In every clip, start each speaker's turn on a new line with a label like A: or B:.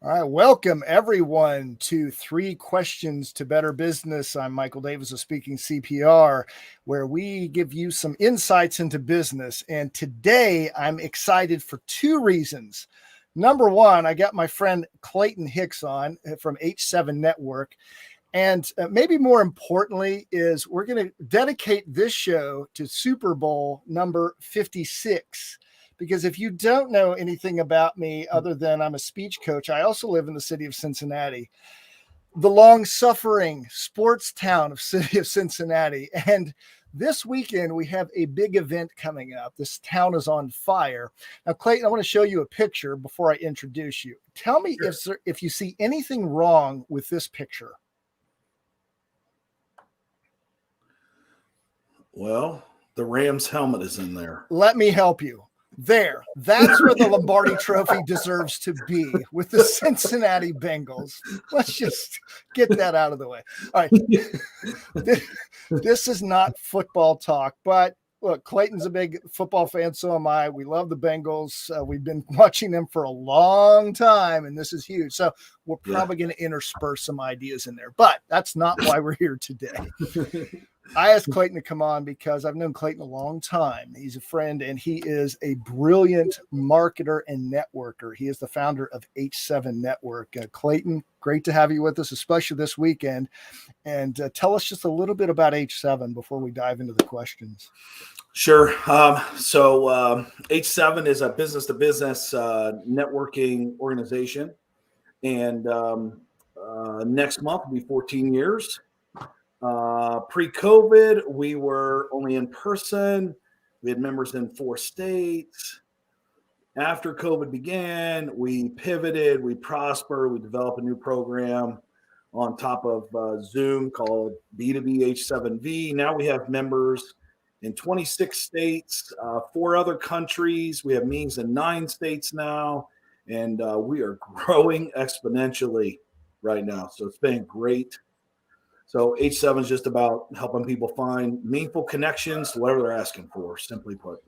A: All right, welcome everyone to Three Questions to Better Business. I'm Michael Davis of Speaking CPR, where we give you some insights into business. And today I'm excited for two reasons. Number one, I got my friend Clayton Hicks on from H7 Network. And maybe more importantly is we're going to dedicate this show to Super Bowl number 56. Because if you don't know anything about me other than I'm a speech coach, I also live in the city of Cincinnati, the long-suffering sports town of city of Cincinnati. And this weekend, we have a big event coming up. This town is on fire. Now, Clayton, I want to show you a picture before I introduce you. Tell me if you see anything wrong with this picture.
B: Well, the Rams helmet is in there.
A: Let me help you. That's where the Lombardi Trophy deserves to be, with the Cincinnati Bengals. Let's just get that out of the way. All right. This is not football talk, but look, Clayton's a big football fan, so am I. We love the Bengals. We've been watching them for a long time, and this is huge. So we're probably going to intersperse some ideas in there, but that's not why we're here today. I asked Clayton to come on because I've known Clayton a long time. He's a friend, and he is a brilliant marketer and networker. He is the founder of H7 Network. Clayton, great to have you with us, especially this weekend. And tell us just a little bit about H7 before we dive into the questions.
B: Sure. So H7 is a business-to-business networking organization. And next month will be 14 years. Pre-COVID, we were only in person. We had members in 4 states. After COVID began, we pivoted, we prospered, we developed a new program on top of Zoom called B2B H7V. Now we have members in 26 states, 4 other countries. We have meetings in 9 states now, and we are growing exponentially right now. So it's been great. So H7 is just about helping people find meaningful connections to whatever they're asking for, simply put.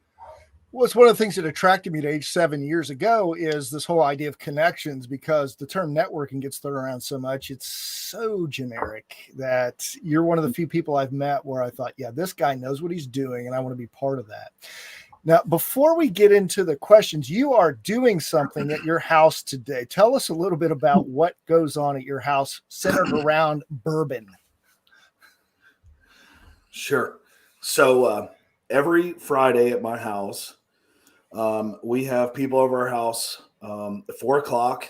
A: Well, it's one of the things that attracted me to H7 years ago is this whole idea of connections, because the term networking gets thrown around so much. It's so generic that you're one of the few people I've met where I thought, yeah, this guy knows what he's doing, and I want to be part of that. Now, before we get into the questions, you are doing something at your house today. Tell us a little bit about what goes on at your house centered around bourbon.
B: Sure. So every Friday at my house, we have people over our house at 4 o'clock.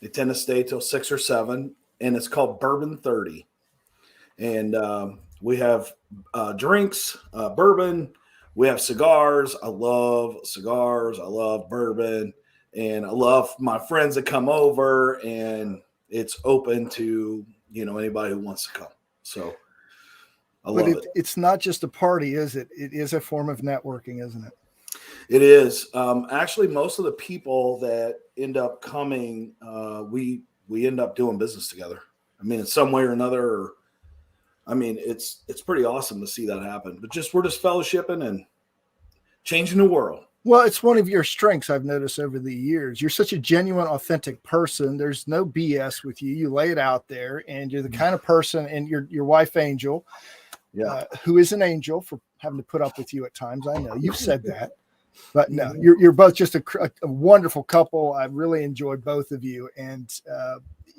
B: They tend to stay till 6 or 7, and it's called Bourbon 30. And we have drinks, bourbon. We have cigars. I love cigars. I love bourbon. And I love my friends that come over, and it's open to, anybody who wants to come. So
A: But it's not just a party, is it? It is a form of networking, isn't it?
B: It is. Actually, most of the people that end up coming, we end up doing business together. I mean, in some way or another. It's pretty awesome to see that happen. But we're just fellowshipping and changing the world.
A: Well, it's one of your strengths I've noticed over the years. You're such a genuine, authentic person. There's no BS with you. You lay it out there, and you're the kind of person, and your wife, Angel, who is an angel for having to put up with you at times. I know you've said that, but no, you're both just a wonderful couple. I really enjoyed both of you, and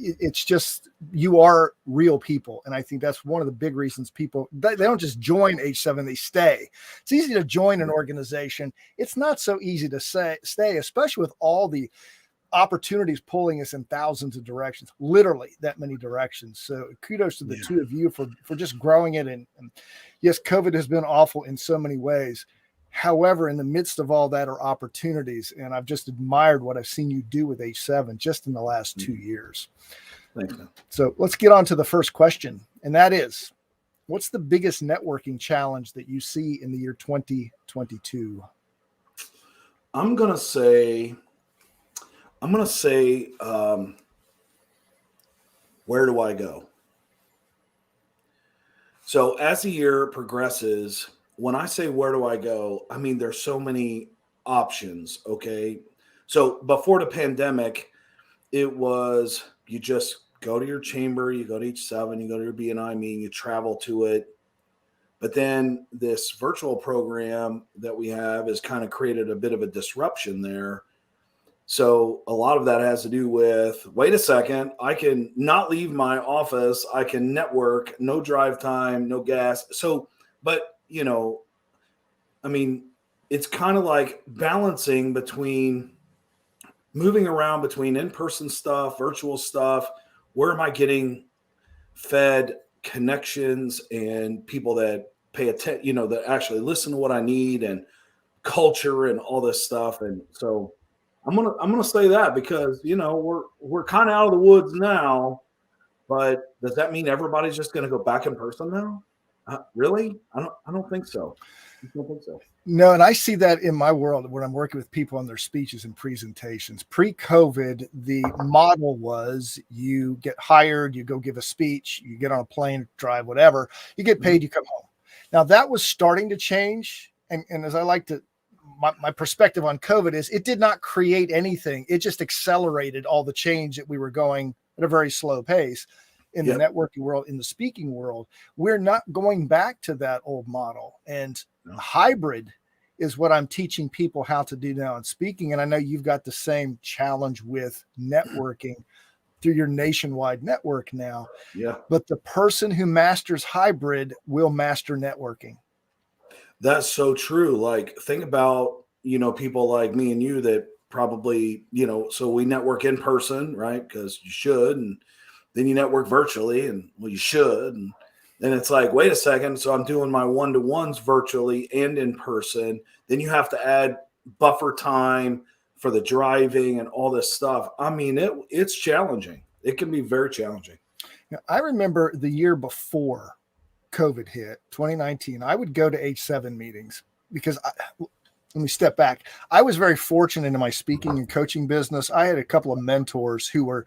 A: it's just, you are real people. And I think that's one of the big reasons people, they don't just join H7, they stay. It's easy to join an organization. It's not so easy to stay, especially with all the opportunities pulling us in thousands of directions, literally that many directions. So kudos to the two of you for just growing it. And yes, COVID has been awful in so many ways. However, in the midst of all that are opportunities, and I've just admired what I've seen you do with H7 just in the last 2 years.
B: Thanks, man.
A: So let's get on to the first question, and that is, what's the biggest networking challenge that you see in the year 2022?
B: I'm gonna say, where do I go? So as the year progresses, when I say where do I go, I mean, there's so many options. Okay. So before the pandemic, it was, you just go to your chamber, you go to each 7, you go to your BNI meeting, you travel to it. But then this virtual program that we have has kind of created a bit of a disruption there. So a lot of that has to do with, wait a second, I can not leave my office. I can network, no drive time, no gas. So, but, you know, I mean, it's kind of like balancing between moving around between in-person stuff, virtual stuff. Where am I getting fed connections and people that pay attention, you know, that actually listen to what I need, and culture and all this stuff. And so I'm gonna say that, because, you know, we're kind of out of the woods now, but does that mean everybody's just going to go back in person now? Really? I don't think so. I don't think so.
A: No, and I see that in my world when I'm working with people on their speeches and presentations. Pre-COVID, the model was you get hired, you go give a speech, you get on a plane, drive, whatever, you get paid, you come home. Now that was starting to change. And as I like to, my perspective on COVID is it did not create anything. It just accelerated all the change that we were going at a very slow pace in the networking world, in the speaking world. We're not going back to that old model. And hybrid is what I'm teaching people how to do now in speaking. And I know you've got the same challenge with networking through your nationwide network now.
B: Yeah.
A: But the person who masters hybrid will master networking.
B: That's so true. Like, think about, you know, people like me and you that probably, you know, so we network in person, right? Because you should. And then you network virtually, and well, you should. And then it's like, wait a second. So I'm doing my one-to-ones virtually and in person. Then you have to add buffer time for the driving and all this stuff. I mean, it's challenging. It can be very challenging.
A: Now, I remember the year before COVID hit, 2019, I would go to H7 meetings because let me step back. I was very fortunate in my speaking and coaching business. I had a couple of mentors who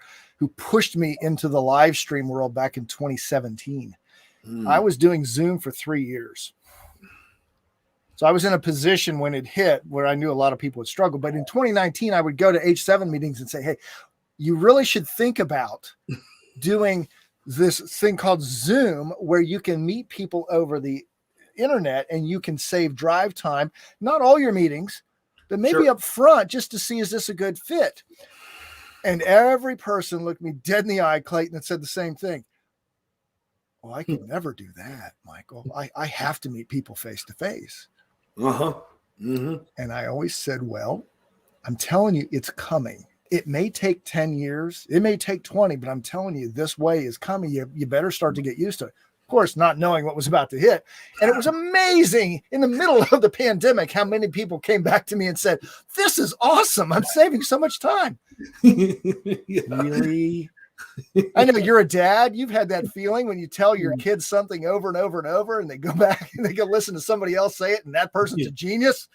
A: pushed me into the live stream world back in 2017. I was doing Zoom for 3 years. So I was in a position when it hit where I knew a lot of people would struggle. But in 2019, I would go to H7 meetings and say, hey, you really should think about doing this thing called Zoom, where you can meet people over the internet and you can save drive time, not all your meetings, but maybe up front, just to see, is this a good fit? And every person looked me dead in the eye, Clayton, and said the same thing. Oh, I can never do that, Michael. I have to meet people face to face. And I always said, well, I'm telling you, it's coming. It may take 10 years. It may take 20, but I'm telling you, this way is coming. You better start to get used to it. Of course, not knowing what was about to hit. And it was amazing in the middle of the pandemic how many people came back to me and said, this is awesome. I'm saving so much time. Really? I know you're a dad. You've had that feeling when you tell your kids something over and over and over, and they go back and they go listen to somebody else say it, and that person's a genius.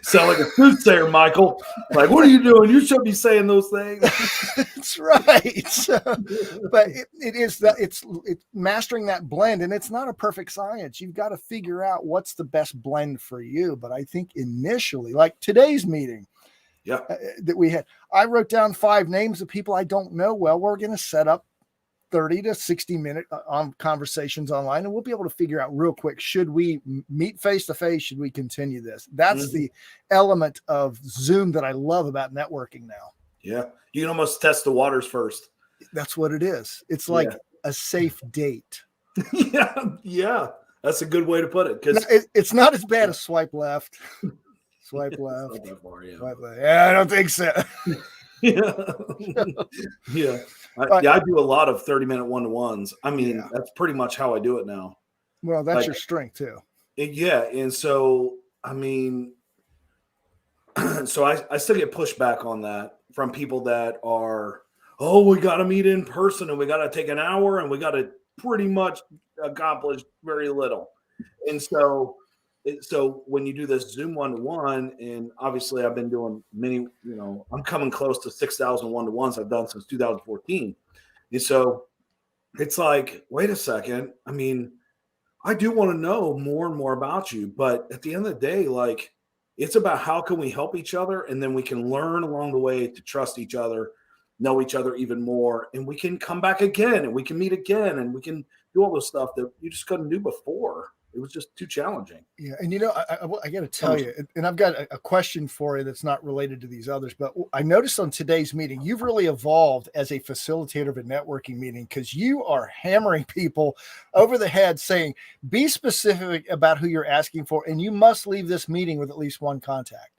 B: Sound like a soothsayer, Michael. Like, what are you doing? You should be saying those things.
A: That's right. So, but it is that it's mastering that blend, and it's not a perfect science. You've got to figure out what's the best blend for you. But I think initially, like today's meeting, that we had, I wrote down 5 names of people I don't know well. We're going to set up 30 to 60 minute conversations online, and we'll be able to figure out real quick, should we meet face to face? Should we continue this? That's the element of Zoom that I love about networking now. Yeah.
B: You can almost test the waters first.
A: That's what it is. It's like a safe date.
B: Yeah. That's a good way to put it. Because
A: it's not as bad as swipe left. Swipe left. Swipe left. Yeah, I don't think so.
B: I do a lot of 30-minute one-to-ones. I mean, that's pretty much how I do it now.
A: Well, that's your strength too.
B: And so, I mean, so I still get pushback on that from people that are, we got to meet in person and we got to take an hour and we got to pretty much accomplish very little. And so when you do this Zoom one-to-one, and obviously I've been doing many, I'm coming close to 6,000 one-to-ones I've done since 2014. And so it's like, wait a second. I mean, I do want to know more and more about you, but at the end of the day, like, it's about how can we help each other, and then we can learn along the way to trust each other know each other even more, and we can come back again, and we can meet again, and we can do all this stuff that you just couldn't do before. It was just too challenging.
A: Yeah. And, I got to tell you, and I've got a question for you that's not related to these others, but I noticed on today's meeting, you've really evolved as a facilitator of a networking meeting, because you are hammering people over the head saying, be specific about who you're asking for, and you must leave this meeting with at least one contact.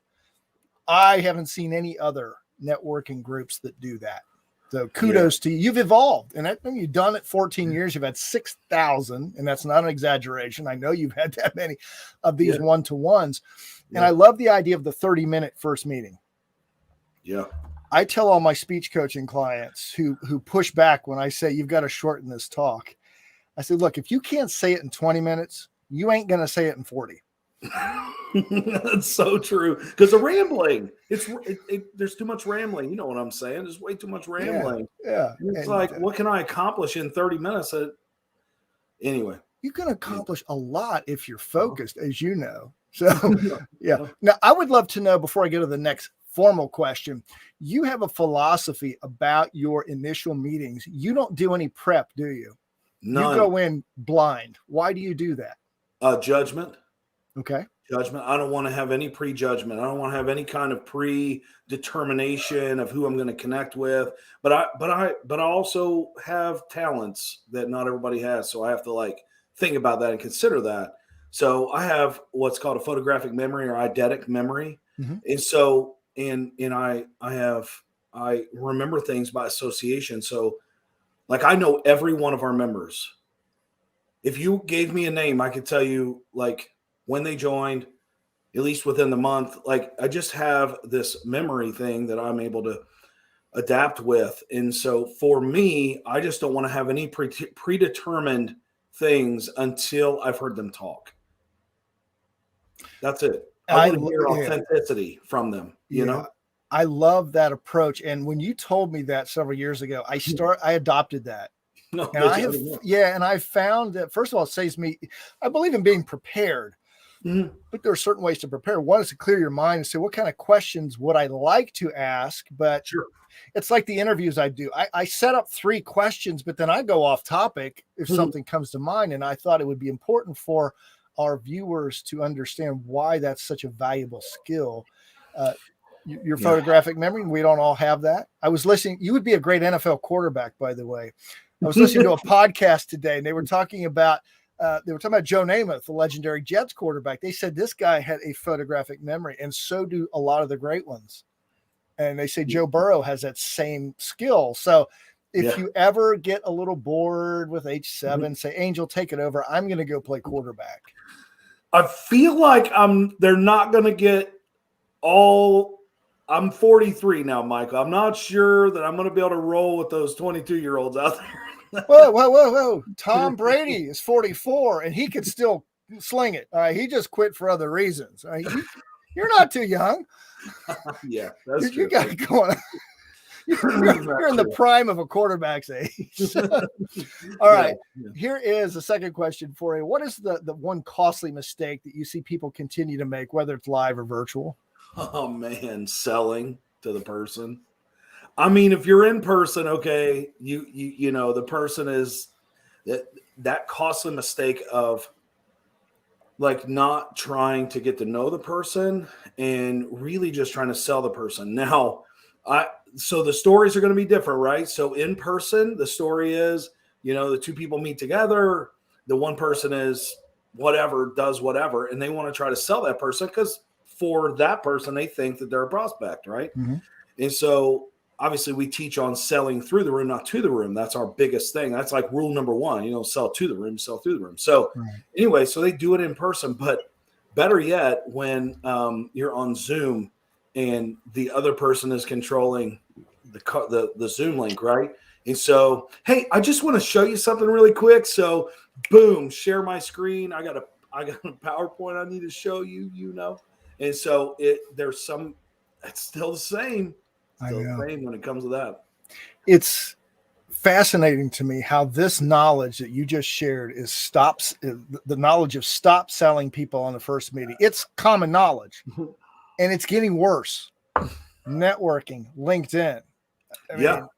A: I haven't seen any other networking groups that do that. So kudos to you. You've evolved, and I think you've done it 14 years. You've had 6,000, and that's not an exaggeration. I know you've had that many of these one-to-ones. And I love the idea of the 30-minute first meeting.
B: Yeah.
A: I tell all my speech coaching clients who push back when I say, you've got to shorten this talk. I say, look, if you can't say it in 20 minutes, you ain't going to say it in 40.
B: That's so true. Because the rambling, there's too much rambling. You know what I'm saying? There's way too much rambling.
A: Yeah.
B: And it's like, what can I accomplish in 30 minutes? Anyway,
A: you can accomplish a lot if you're focused, as you know. So, yeah. Now, I would love to know, before I go to the next formal question, you have a philosophy about your initial meetings. You don't do any prep, do you?
B: None.
A: You go in blind. Why do you do that?
B: Judgment.
A: Okay.
B: Judgment. I don't want to have any prejudgment. I don't want to have any kind of predetermination of who I'm going to connect with. But I also have talents that not everybody has. So I have to think about that and consider that. So I have what's called a photographic memory, or eidetic memory. Mm-hmm. And so, and I remember things by association. So I know every one of our members. If you gave me a name, I could tell you when they joined, at least within the month. I just have this memory thing that I'm able to adapt with. And so for me, I just don't want to have any predetermined things until I've heard them talk. That's it. I want to hear authenticity from them, you know?
A: I love that approach. And when you told me that several years ago, I adopted that.
B: No,
A: and I found that, first of all, it saves me. I believe in being prepared. Mm-hmm. But there are certain ways to prepare. One is to clear your mind and say, what kind of questions would I like to ask? But it's like the interviews I do. I set up 3 questions, but then I go off topic if something comes to mind. And I thought it would be important for our viewers to understand why that's such a valuable skill. Your photographic memory, we don't all have that. I was listening. You would be a great NFL quarterback, by the way. I was listening to a podcast today, and they were talking about Joe Namath, the legendary Jets quarterback. They said this guy had a photographic memory, and so do a lot of the great ones. And they say Joe Burrow has that same skill. So if you ever get a little bored with H7, say, Angel, take it over. I'm going to go play quarterback.
B: I feel like they're not going to get all. I'm 43 now, Michael. I'm not sure that I'm going to be able to roll with those 22-year-olds out there.
A: Whoa. Tom Brady is 44, and he could still sling it. All right, he just quit for other reasons. All right, you're not too young.
B: Yeah, that's true.
A: You got it going. You're in the prime of a quarterback's age. All right, here is the second question for you. What is the one costly mistake that you see people continue to make, whether it's live or virtual?
B: Oh, man, selling to the person. I mean, if you're in person, okay, you know, the person is that costly mistake of not trying to get to know the person and really just trying to sell the person. Now, so the stories are going to be different, right? So in person, the story is, the 2 people meet together. The one person is does whatever, and they want to try to sell that person because for that person, they think that they're a prospect, right? Mm-hmm. And so obviously we teach on selling through the room, not to the room. That's our biggest thing. That's rule number 1, sell to the room, sell through the room. So anyway, so they do it in person, but better yet, when you're on Zoom and the other person is controlling the Zoom link, right? And so, hey, I just want to show you something really quick. So boom, share my screen. I got a PowerPoint I need to show you, And so it's still the same. Still the same when it comes to that.
A: It's fascinating to me how this knowledge that you just shared is the knowledge of stop selling people on the first meeting. It's common knowledge, and it's getting worse. Networking, LinkedIn. I mean,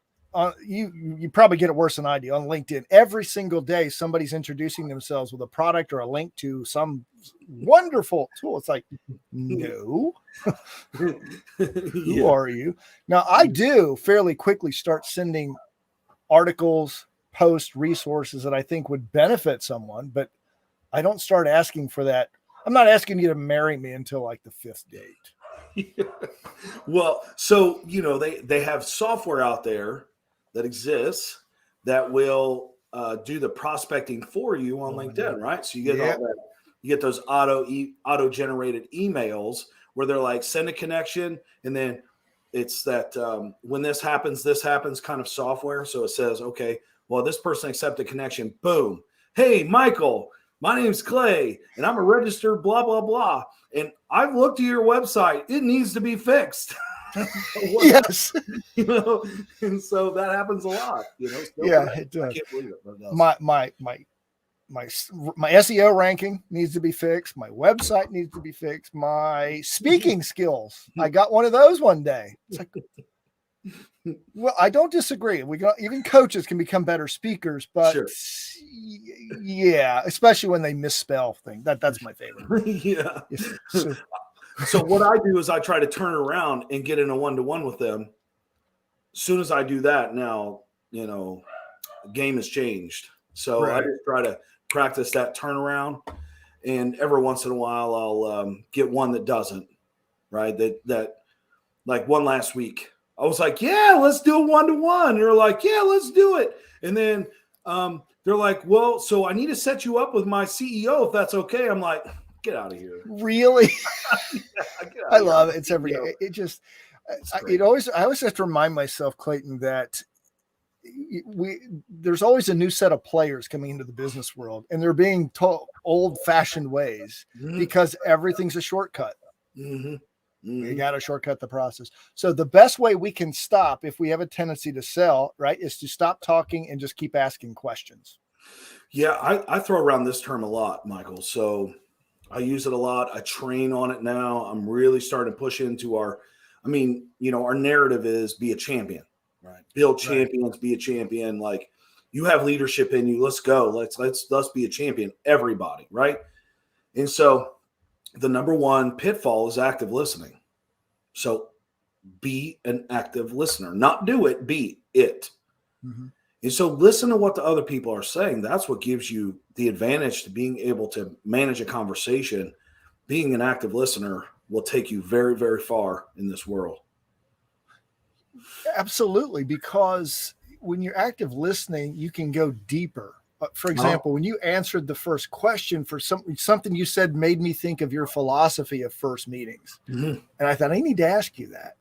A: you probably get it worse than I do on LinkedIn. Every single day, somebody's introducing themselves with a product or a link to some wonderful tool. It's like, no, who are you? Now, I do fairly quickly start sending articles, posts, resources that I think would benefit someone, but I don't start asking for that. I'm not asking you to marry me until like the 5th date.
B: Yeah. Well, so, they have software out there that exists that will do the prospecting for you on LinkedIn, right? So you get all that, you get those auto generated emails where they're like, send a connection, and then it's that when this happens kind of software. So it says, okay, well, this person accepted connection. Boom. Hey, Michael, my name's Clay, and I'm a registered blah, blah, blah. And I've looked at your website. It needs to be fixed.
A: Yes.
B: And so that happens a lot.
A: It does.
B: I can't believe it. But it does.
A: My SEO ranking needs to be fixed. My website needs to be fixed. My speaking skills. I got one of those one day. It's like, well, I don't disagree. Even coaches can become better speakers, but
B: sure.
A: Yeah, especially when they misspell things. That's my favorite.
B: Yeah. So what I do is I try to turn around and get in a one-to-one with them. As soon as I do that, now, the game has changed. So right. I just try to practice that turnaround. And every once in a while, I'll get one that doesn't, right? That like one last week, I was like, yeah, let's do a one-to-one. They're like, yeah, let's do it. And then they're like, well, so I need to set you up with my CEO if that's okay. I'm like, get out of here.
A: Really? I love it. It's I always have to remind myself, Clayton, that there's always a new set of players coming into the business world, and they're being told old-fashioned ways because everything's a shortcut. You got to shortcut the process. So the best way we can stop, if we have a tendency to sell, right, is to stop talking and just keep asking questions.
B: Yeah, I throw around this term a lot, Michael. So I use it a lot. I train on it now. I'm really starting to push into our narrative is be a champion, right? Build champions, right. Be a champion. Like, you have leadership in you. Let's go. Let's be a champion. Everybody, right? And so the number one pitfall is active listening. So be an active listener. Not do it, be it. Mm-hmm. And so listen to what the other people are saying. That's what gives you the advantage to being able to manage a conversation. Being an active listener will take you very, very far in this world.
A: Absolutely, because when you're active listening, you can go deeper. For example, when you answered the first question for something you said made me think of your philosophy of first meetings. Mm-hmm. And I thought, I need to ask you that.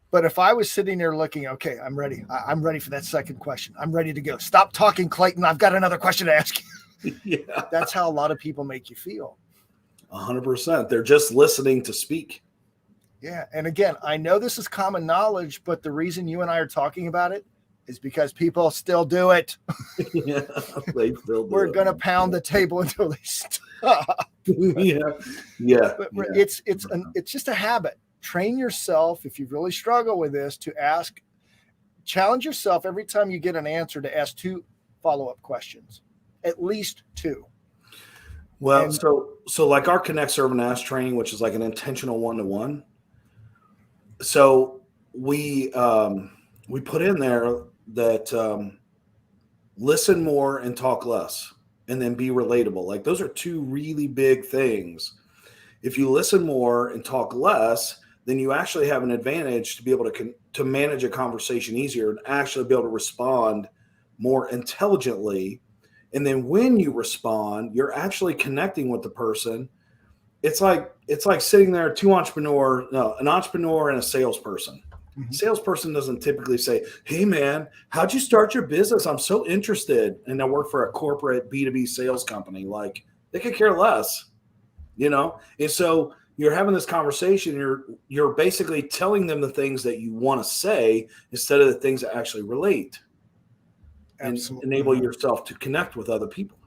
A: But if I was sitting there looking, okay, I'm ready. I'm ready for that second question. I'm ready to go. Stop talking, Clayton. I've got another question to ask you. Yeah. That's how a lot of people make you feel.
B: 100%. They're just listening to speak.
A: Yeah. And again, I know this is common knowledge, but the reason you and I are talking about it is because people still do it.
B: Yeah, they still do.
A: We're going to pound the table until they stop.
B: Yeah.
A: But it's just a habit. Train yourself, if you really struggle with this, to challenge yourself every time you get an answer to ask 2 follow-up questions, at least 2.
B: Well, so like our Connect, Serve, and Ask training, which is like an intentional one-to-one. So we put in there that listen more and talk less, and then be relatable. Like, those are 2 really big things. If you listen more and talk less, then you actually have an advantage to be able to manage a conversation easier and actually be able to respond more intelligently. And then when you respond, you're actually connecting with the person. It's like sitting there, an entrepreneur and a salesperson. Mm-hmm. Salesperson doesn't typically say, hey man, how'd you start your business? I'm so interested. And I work for a corporate B2B sales company. Like, they could care less, And so you're having this conversation. You're basically telling them the things that you want to say instead of the things that actually relate. Absolutely. And enable yourself to connect with other people.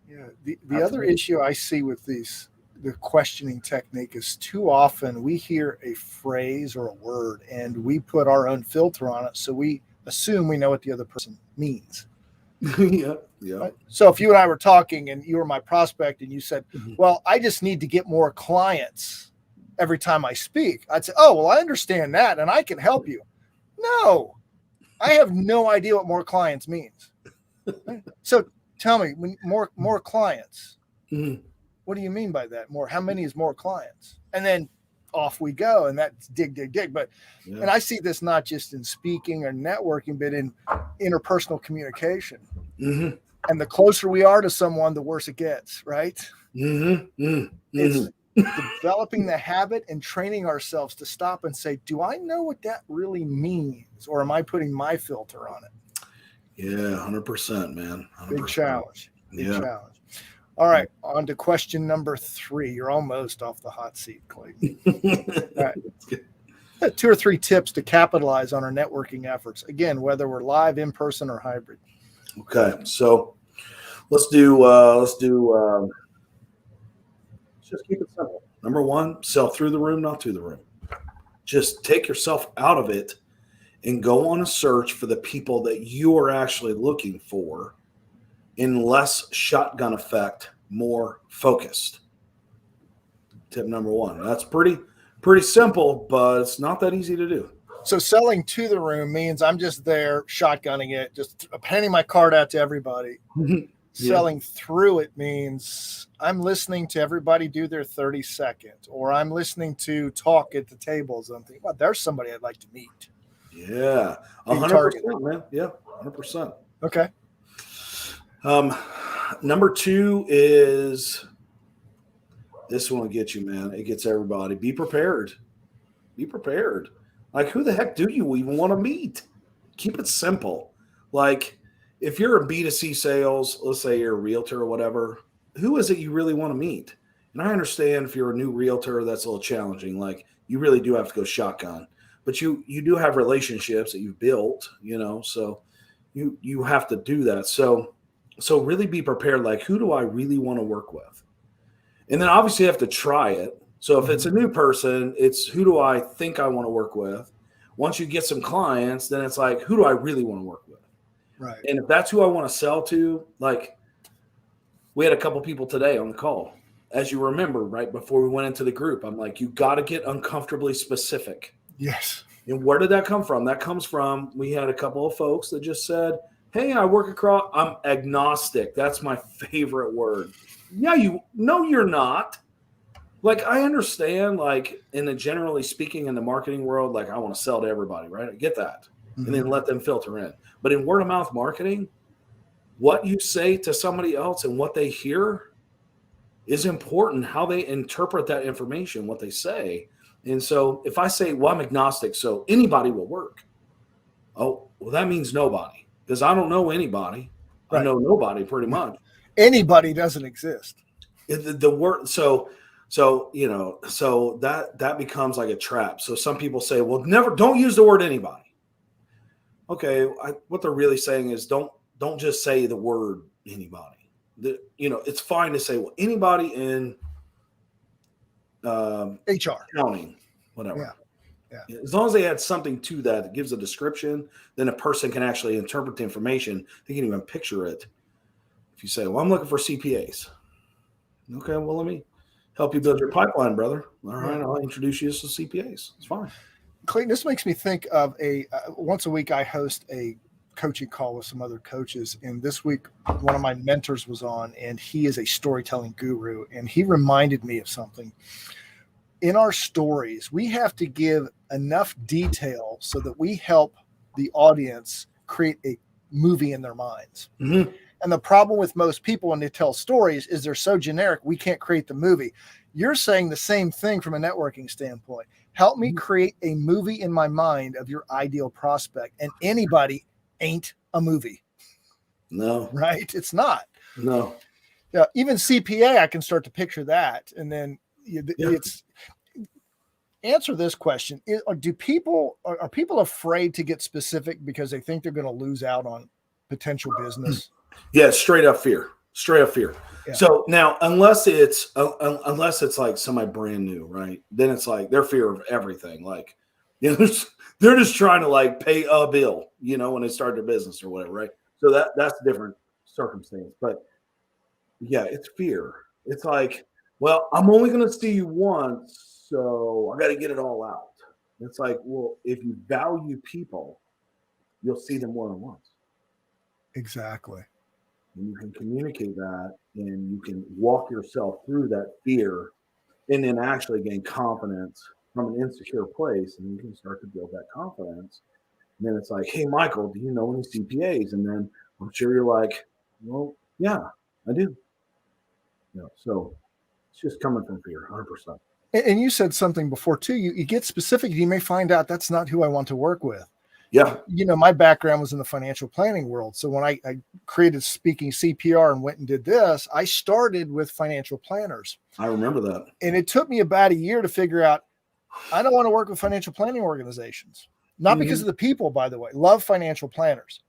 A: Yeah. The other issue I see with these the questioning technique is too often we hear a phrase or a word and we put our own filter on it. So we assume we know what the other person means.
B: Yeah.
A: Right? So if you and I were talking and you were my prospect and you said, well, I just need to get more clients every time I speak, I'd say, oh, well, I understand that and I can help you. No, I have no idea what more clients means. Right? So tell me, when more clients, what do you mean by that? More, how many is more clients? And then off we go. And that's dig. But, and I see this not just in speaking or networking, but in interpersonal communication. And the closer we are to someone, the worse it gets, right? It's developing the habit and training ourselves to stop and say, do I know what that really means? Or am I putting my filter on it?
B: Yeah, 100%, man. 100%.
A: Big challenge. All right, on to question number 3. You're almost off the hot seat, Clayton. All right. 2 or 3 tips to capitalize on our networking efforts. Again, whether we're live, in person, or hybrid.
B: Okay, so let's just keep it simple. Number 1, sell through the room, not to the room. Just take yourself out of it and go on a search for the people that you are actually looking for in less shotgun effect, more focused. Tip number 1. That's pretty simple, but it's not that easy to do.
A: So selling to the room means I'm just there shotgunning it, just handing my card out to everybody. Selling through it means I'm listening to everybody do their 30 seconds, or I'm listening to talk at the tables. And I'm thinking, well, there's somebody I'd like to meet.
B: Yeah, 100%, man. Yeah, 100%.
A: Okay.
B: Number 2 is, this one will get you, man. It gets everybody. Be prepared. Be prepared. Like, who the heck do you even want to meet? Keep it simple. Like, if you're in B2C sales, let's say you're a realtor or whatever, who is it you really want to meet? And I understand if you're a new realtor, that's a little challenging. Like, you really do have to go shotgun. But you do have relationships that you've built, so you have to do that. So really be prepared. Like, who do I really want to work with? And then obviously you have to try it. So if it's a new person, it's who do I think I want to work with? Once you get some clients, then it's like, who do I really want to work with?
A: Right.
B: And if that's who I want to sell to, like, we had a couple people today on the call. As you remember, right before we went into the group, I'm like, you got to get uncomfortably specific.
A: Yes.
B: And where did that come from? That comes from, we had a couple of folks that just said, hey, I work across, I'm agnostic. That's my favorite word. Yeah, you're not. Like, I understand, like, generally speaking in the marketing world, like, I want to sell to everybody, right? I get that. And then let them filter in. But in word of mouth marketing, what you say to somebody else and what they hear is important, how they interpret that information, what they say. And so if I say, well, I'm agnostic, so anybody will work. Oh, well, that means nobody, because I don't know anybody. Right. I know nobody pretty much.
A: Anybody doesn't exist.
B: The word, so that becomes like a trap. So some people say, well, don't use the word anybody. Okay, what they're really saying is don't just say the word anybody. It's fine to say, well, anybody in
A: HR,
B: accounting, whatever.
A: Yeah.
B: As long as they add something to that gives a description, then a person can actually interpret the information. They can even picture it. If you say, well, I'm looking for CPAs. Okay, well, let me help you build your pipeline, brother. All right, I'll introduce you to CPAs. It's fine.
A: Clayton, this makes me think of once a week I host a coaching call with some other coaches. And this week, one of my mentors was on, and he is a storytelling guru. And he reminded me of something. In our stories, we have to give enough detail so that we help the audience create a movie in their minds. And the problem with most people when they tell stories is they're so generic, we can't create the movie. You're saying the same thing from a networking standpoint. Help me create a movie in my mind of your ideal prospect. And anybody ain't a movie.
B: No.
A: Right? It's not.
B: No.
A: Yeah, even CPA, I can start to picture that. And then it's answer this question. Are people afraid to get specific because they think they're going to lose out on potential business?
B: Yeah, straight up fear. Straight up fear.
A: Yeah.
B: So now, unless it's like somebody brand new, right? Then it's like their fear of everything. Like, they're just trying to like pay a bill, when they start their business or whatever, right? So that's a different circumstance. But yeah, it's fear. It's like, well, I'm only going to see you once, so I got to get it all out. It's like, well, if you value people, you'll see them more than once.
A: Exactly.
B: And you can communicate that, and you can walk yourself through that fear, and then actually gain confidence from an insecure place, and you can start to build that confidence. And then it's like, hey, Michael, do you know any CPAs? And then I'm sure you're like, well, yeah, I do. So it's just coming from fear, 100%.
A: And you said something before too. You get specific. You may find out that's not who I want to work with.
B: Yeah.
A: My background was in the financial planning world. So when I created Speaking CPR and went and did this, I started with financial planners.
B: I remember that.
A: And it took me about a year to figure out, I don't want to work with financial planning organizations. Not because of the people, by the way. Love financial planners.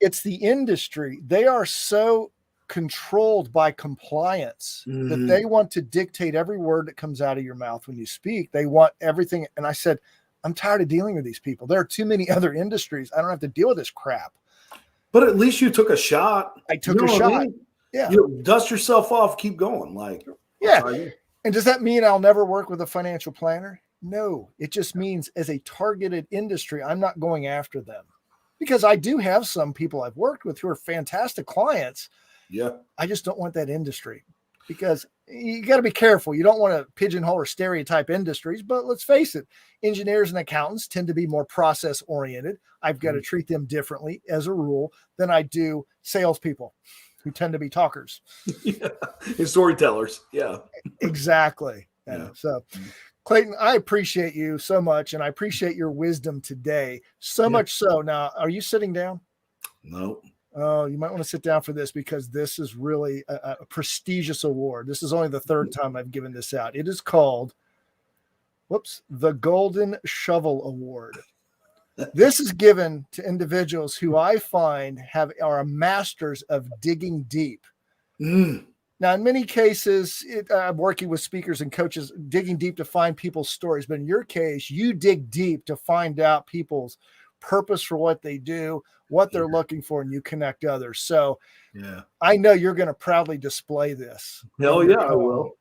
A: It's the industry. They are so controlled by compliance that they want to dictate every word that comes out of your mouth when you speak. They want everything. And I said, I'm tired of dealing with these people. There are too many other industries. I don't have to deal with this crap.
B: But at least you took a shot.
A: I took a shot. I mean?
B: Yeah. Dust yourself off, keep going. Like,
A: yeah. And does that mean I'll never work with a financial planner? No, it just means as a targeted industry, I'm not going after them, because I do have some people I've worked with who are fantastic clients.
B: Yeah.
A: I just don't want that industry, because you got to be careful. You don't want to pigeonhole or stereotype industries, but let's face it, engineers and accountants tend to be more process oriented. I've got to treat them differently as a rule than I do salespeople, who tend to be talkers.
B: Yeah. And storytellers. Yeah.
A: Exactly. Yeah. So Clayton, I appreciate you so much, and I appreciate your wisdom today. So much so. Now, are you sitting down?
B: No.
A: Oh, you might want to sit down for this, because this is really a prestigious award. This is only the third time I've given this out. It is called, the Golden Shovel Award. This is given to individuals who I find are masters of digging deep. Now, in many cases, I'm working with speakers and coaches, digging deep to find people's stories. But in your case, you dig deep to find out people's purpose for what they do, what they're looking for, and you connect others. So I know you're going to proudly display this.
B: Hell yeah, I will.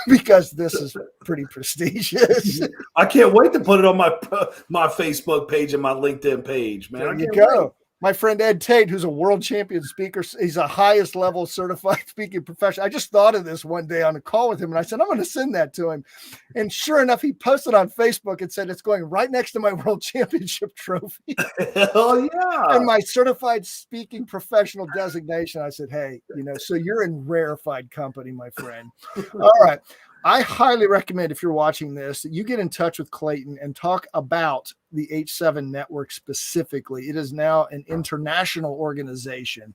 A: Because this is pretty prestigious.
B: I can't wait to put it on my Facebook page and my LinkedIn page, man.
A: There you go. Wait. My friend Ed Tate, who's a world champion speaker, he's a highest level certified speaking professional. I just thought of this one day on a call with him, and I said, I'm going to send that to him. And sure enough, he posted on Facebook and said, it's going right next to my world championship trophy.
B: Hell yeah.
A: And my certified speaking professional designation. I said, hey, so you're in rarefied company, my friend. All right. I highly recommend, if you're watching this, that you get in touch with Clayton and talk about the H7 network specifically. It is now an international organization.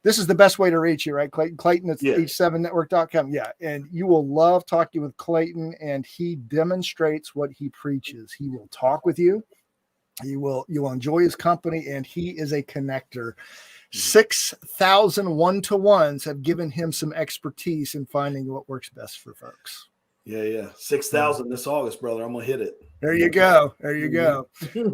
A: This is the best way to reach you, right, Clayton? Clayton, it's h7network.com. Yeah. And you will love talking with Clayton, and he demonstrates what he preaches. He will talk with you. You'll enjoy his company, and he is a connector. 6,000 one-to-ones have given him some expertise in finding what works best for folks.
B: Yeah. 6,000 this August, brother. I'm going to hit it.
A: There you go.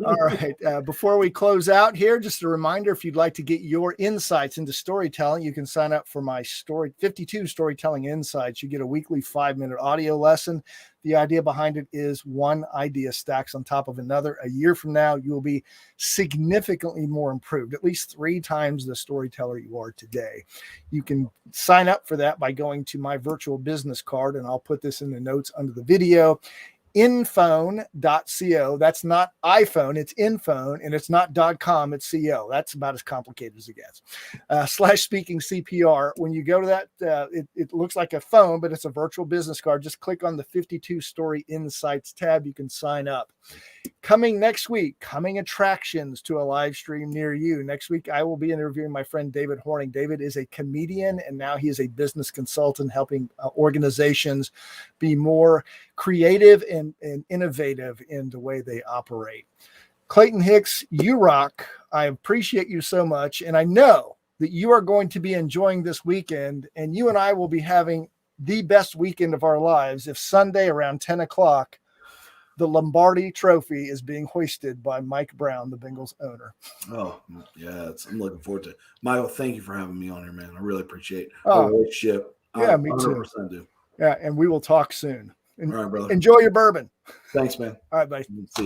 A: All right. Before we close out here, just a reminder, if you'd like to get your insights into storytelling, you can sign up for my 52 Storytelling Insights. You get a weekly 5-minute audio lesson. The idea behind it is one idea stacks on top of another. A year from now, you will be significantly more improved, at least 3 times the storyteller you are today. You can sign up for that by going to my virtual business card, and I'll put this in the notes under the video. Infone.co. That's not iPhone, it's Infone, and it's not .com, it's .co. That's about as complicated as it gets. /speaking CPR. When you go to that, it looks like a phone, but it's a virtual business card. Just click on the 52 Story Insights tab. You can sign up. Coming next week, coming attractions to a live stream near you. Next week, I will be interviewing my friend David Horning. David is a comedian, and now he is a business consultant helping organizations be more creative and innovative in the way they operate. Clayton Hicks, you rock. I appreciate you so much. And I know that you are going to be enjoying this weekend, and you and I will be having the best weekend of our lives if Sunday around 10 o'clock, the Lombardi Trophy is being hoisted by Mike Brown, the Bengals owner.
B: Oh, yeah, I'm looking forward to it. Michael, thank you for having me on here, man. I really appreciate our relationship.
A: Yeah, me
B: 100%
A: too.
B: do.
A: Yeah, and we will talk soon.
B: All right, brother.
A: Enjoy your bourbon.
B: Thanks, man.
A: All right, bye.
B: See you.